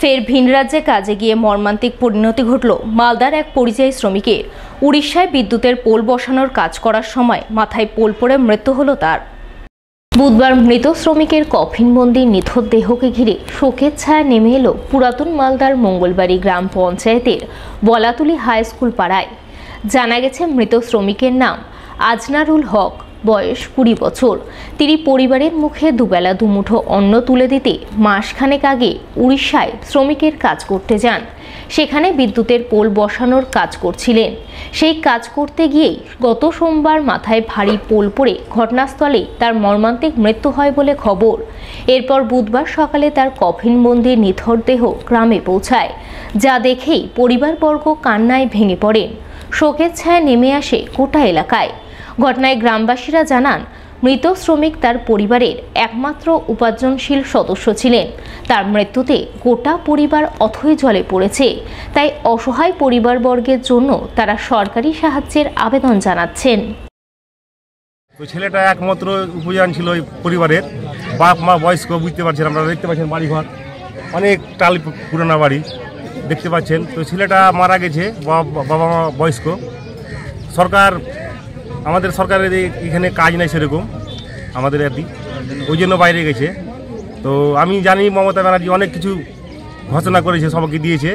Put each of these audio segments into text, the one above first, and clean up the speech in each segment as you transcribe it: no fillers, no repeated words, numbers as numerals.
ফের ভিন রাজ্যে কাজে গিয়ে মর্মান্তিক পরিণতি ঘটল মালদার এক পরিযায়ী শ্রমিকের। উড়িষ্যায় বিদ্যুতের পোল বসানোর কাজ করার সময় মাথায় পোল পড়ে মৃত্যু হলো তার। বুধবার মৃত শ্রমিকের কফিনবন্দি নিথর দেহকে ঘিরে শোকের ছায়া নেমে এলো পুরাতন মালদার মঙ্গলবাড়ি গ্রাম পঞ্চায়েতের বলাতুলি হাই স্কুল পাড়ায়। জানা গেছে মৃত শ্রমিকের নাম আজনারুল হক, বয়স 20 বছর। তিনি পরিবারের মুখে দুবেলা দুমুঠো অন্ন তুলে দিতে মাসখানেক আগে উড়িষ্যায় শ্রমিকের কাজ করতে যান। সেখানে বিদ্যুতের পোল বসানোর কাজ করছিলেন। সেই কাজ করতে গিয়েই গত সোমবার মাথায় ভারী পোল পড়ে ঘটনাস্থলেই তার মর্মান্তিক মৃত্যু হয় বলে খবর। এরপর বুধবার সকালে তার কফিনবন্দি নিথর দেহ গ্রামে পৌঁছায়, যা দেখেই পরিবারবর্গ কান্নায় ভেঙে পড়েন। শোকের ছায়া নেমে আসে গোটা এলাকায়। ঘটনায় গ্রামবাসীরা জানান, মৃত শ্রমিক তার পরিবারের একমাত্র উপার্জনশীল সদস্য ছিলেন। তার মৃত্যুতে গোটা পরিবার অথৈ জলে পড়েছে। তাই অসহায় পরিবারবর্গের জন্য তারা সরকারি সাহায্যের আবেদন জানাচ্ছেন। ওই ছেলেটা একমাত্র উপার্জন ছিল ওই পরিবারের। বাপ মা বয়স্ক, বুঝতে পারছেন, আপনারা দেখতে পাচ্ছেন বাড়িঘর অনেক টাল পুরোনো বাড়ি দেখতে পাচ্ছেন। তো ছেলেটা মারা গেছে, বাবা মা বয়স্ক। আমাদের সরকারের এখানে কাজ নেই সেরকম আমাদের আদি, ওই জন্য বাইরে গেছে। তো আমি জানি মমতা ব্যানার্জি অনেক কিছু ঘোষণা করেছে, সবাইকে দিয়েছে।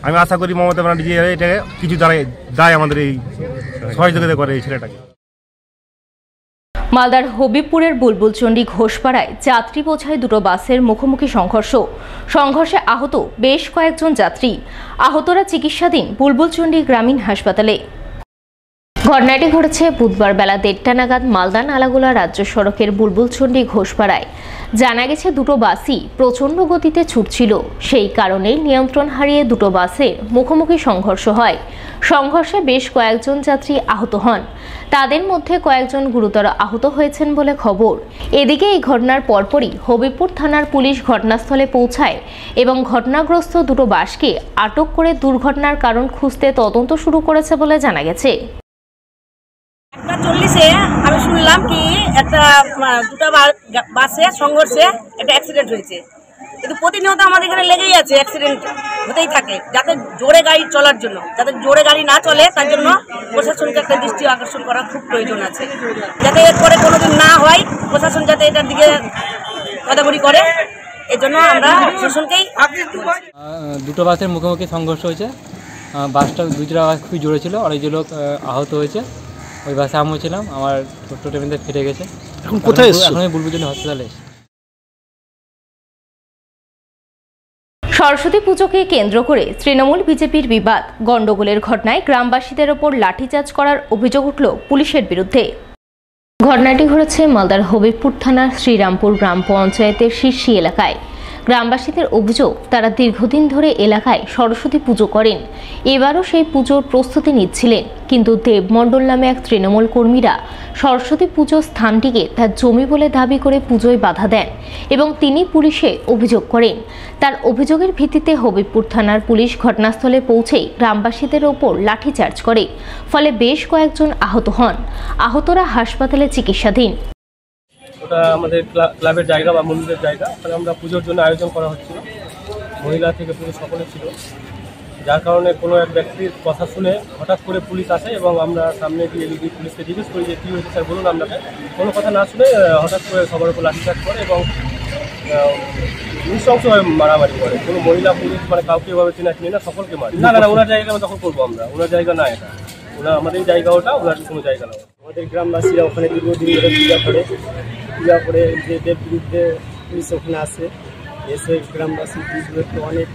আমি আশা করি মমতা ব্যানার্জি এটাকে কিছু দায় আমাদের এই সহযোগিতা করে এই ছেলেটাকে। মালদার হবিবপুরের বুলবুলচন্ডী ঘোষপাড়ায় যাত্রী বোঝাই দুটো বাসের মুখোমুখি সংঘর্ষে আহত বেশ কয়েকজন যাত্রী। আহতরা চিকিৎসাধীন বুলবুলচন্ডী গ্রামীণ হাসপাতালে। ঘটনাটি ঘটেছে বুধবার বেলা 1:30 নাগাদ মালদা নালাগোলা রাজ্য সড়কের বুলবুলচন্ডী ঘোষপাড়ায়। জানা গেছে দুটো বাসই প্রচণ্ড গতিতে ছুটছিল। সেই কারণে নিয়ন্ত্রণ হারিয়ে দুটো বাসের মুখোমুখি সংঘর্ষ হয়। সংঘর্ষে বেশ কয়েকজন যাত্রী আহত হন। তাদের মধ্যে কয়েকজন গুরুতর আহত হয়েছেন বলে খবর। এদিকে এই ঘটনার পরপরই হবিবপুর থানার পুলিশ ঘটনাস্থলে পৌঁছায় এবং ঘটনাগ্রস্ত দুটো বাসকে আটক করে দুর্ঘটনার কারণ খুঁজতে তদন্ত শুরু করেছে বলে জানা গেছে। 1:40-এ আমি শুনলাম কি দুটো বাসে সংঘর্ষে একটা অ্যাক্সিডেন্ট হয়েছে। কিন্তু প্রতিনিয়ত আমাদের এখানে লেগেই আছে, অ্যাক্সিডেন্ট হতেই থাকে। যাতে জোরে গাড়ি চলার জন্য, যাতে জোরে গাড়ি না চলে তার জন্য প্রশাসনকে একটা দৃষ্টি আকর্ষণ করা খুব প্রয়োজন আছে, যাতে এরপরে কোনোদিন না হয়। প্রশাসন যাতে এটার দিকে কড়াকড়ি করে, এর জন্য আমরা প্রশাসনকেই। দুটো বাসের মুখোমুখি সংঘর্ষ হয়েছে। বাসটা দুটো বাস খুবই জোরে ছিল, অনেকজন লোক আহত হয়েছে। ওই বাসে আমিও ছিলাম, আমার টোটো মধ্যে ফেটে গেছে। এখন কোথায় এসেছো? এখন বুলবুলচন্ডী হসপিটালে। সরস্বতী পুজোকে কেন্দ্র করে তৃণমূল বিজেপির বিবাদ গণ্ডগোলের ঘটনায় গ্রামবাসীদের ওপর লাঠিচার্জ করার অভিযোগ উঠল পুলিশের বিরুদ্ধে। ঘটনাটি ঘটেছে মালদার হবিবপুর থানার শ্রীরামপুর গ্রাম পঞ্চায়েতের শীর্ষী এলাকায়। গ্রামবাসীদের অভিযোগ, তারা দীর্ঘদিন ধরে এলাকায় সরস্বতী পুজো করেন। এবারও সেই পুজোর প্রস্তুতি নিচ্ছিলেন, কিন্তু দেবমণ্ডল নামে এক তৃণমূল কর্মীরা সরস্বতী পুজোর স্থানটিকে তার জমি বলে দাবি করে পুজোয় বাধা দেন এবং তিনি পুলিশে অভিযোগ করেন। তার অভিযোগের ভিত্তিতে হবিবপুর থানার পুলিশ ঘটনাস্থলে পৌঁছেই গ্রামবাসীদের ওপর লাঠিচার্জ করে। ফলে বেশ কয়েকজন আহত হন। আহতরা হাসপাতালে চিকিৎসাধীন। ওটা আমাদের ক্লাবের জায়গা বা মন্দিরের জায়গা, ওখানে আমরা পুজোর জন্য আয়োজন করা হচ্ছিল। মহিলা থেকে পুরুষ সকলে ছিল, যার কারণে কোনো এক ব্যক্তির কথা শুনে হঠাৎ করে পুলিশ আসে এবং আমরা সামনে গিয়ে পুলিশকে জিজ্ঞেস করি যে কী হয়েছে স্যার বলুন আপনাকে। কোনো কথা না শুনে হঠাৎ করে সবার উপর লাঠিচার্জ করে এবং নৃশংসভাবে মারামারি করে। কোনো মহিলা পুরুষ মানে কাউকে এভাবে চিনি না, সকলকে মারি। না, ওনার জায়গা দখল করবো আমরা, ওনার জায়গা না এটা। আমাদের জায়গা ওটা, ওনার কোনো জায়গা না। আমাদের গ্রামবাসীরা ওখানে দীর্ঘদিন ধরে পূজা করে যে দেব বিরুদ্ধে পুলিশ ওখানে আসে, এসে গ্রামবাসী বিরুদ্ধে অনেক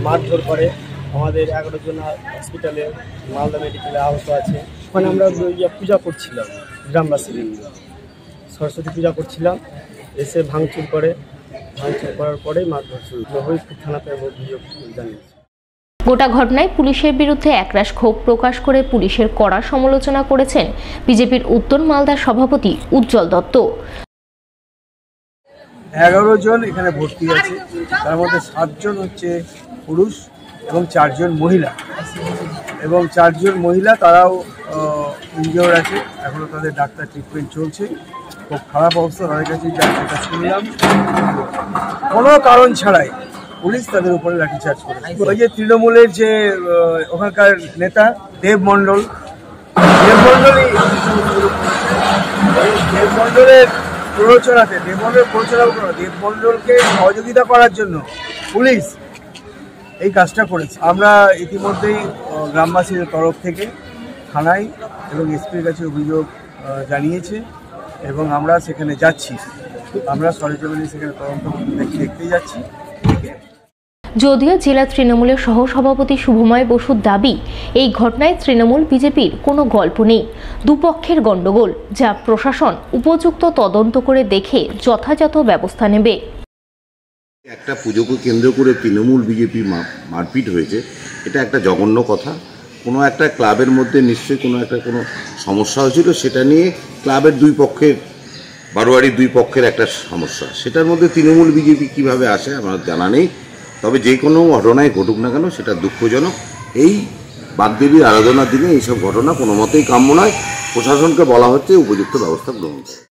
মারধর করে। আমাদের 11 জন হসপিটালে মালদা মেডিকেলে আহত আছে। ওখানে আমরা পূজা করছিলাম, গ্রামবাসী সরস্বতী পূজা করছিলাম, এসে ভাঙচুর করার পরেই মারধর শুরু। হবিবপুর থানাতে অভিযোগ জানিয়েছে। গোটা ঘটনায় পুলিশের বিরুদ্ধে একরাশ ক্ষোভ প্রকাশ করে পুলিশের কড়া সমালোচনা করেছেন বিজেপির উত্তর মালদার সভাপতি উজ্জ্বল দত্ত। 11 জন এখানে ভর্তি আছে, তার মধ্যে 7 জন হচ্ছে পুরুষ এবং 4 জন মহিলা, এবং 4 জন মহিলা তারাও ইনজিওর আছে। এখনও তাদের ডাক্তার ট্রিটমেন্ট চলছে। খুব খারাপ অবস্থা তাদের কাছে, যেটা শুনলাম কোনো কারণ ছাড়াই পুলিশ তাদের উপরে লাঠিচার্জ করেছে। ওই যে তৃণমূলের যে ওখানকার নেতা দেব মণ্ডলের দেবমণ্ডলকে সহযোগিতা করার জন্য পুলিশ এই কাজটা করেছে। আমরা ইতিমধ্যেই গ্রামবাসীদের তরফ থেকে থানায় এবং এসপির কাছে অভিযোগ জানিয়েছে এবং আমরা সেখানে যাচ্ছি। আমরা সরেজমিনে সেখানে তদন্ত দেখতে যাচ্ছি। যদিও জেলা তৃণমূলের সহসভাপতি শুভময় বসুর দাবি, এই ঘটনায় তৃণমূল বিজেপির কোনো গল্প নেই, দুপক্ষের গণ্ডগোল, যা প্রশাসন উপযুক্ত তদন্ত করে দেখে যথাযথ ব্যবস্থা নেবে। একটা পুজোকে কেন্দ্র করে তৃণমূল বিজেপি মারপিট হয়েছে, এটা একটা জঘন্য কথা। কোনো একটা ক্লাবের মধ্যে নিশ্চয়ই কোনো সমস্যা হয়েছিল, সেটা নিয়ে ক্লাবের দুই পক্ষের বারোয়ারির দুই পক্ষের একটা সমস্যা, সেটার মধ্যে তৃণমূল বিজেপি কিভাবে আসে আমার জানা নেই। তবে যে কোনো ঘটনায় ঘটুক না কেন সেটা দুঃখজনক। এই বাগদেবীর আরাধনার দিনে এইসব ঘটনা কোনো মতেই কাম্য নয়। প্রশাসনকে বলা হচ্ছে উপযুক্ত ব্যবস্থা গ্রহণ করে।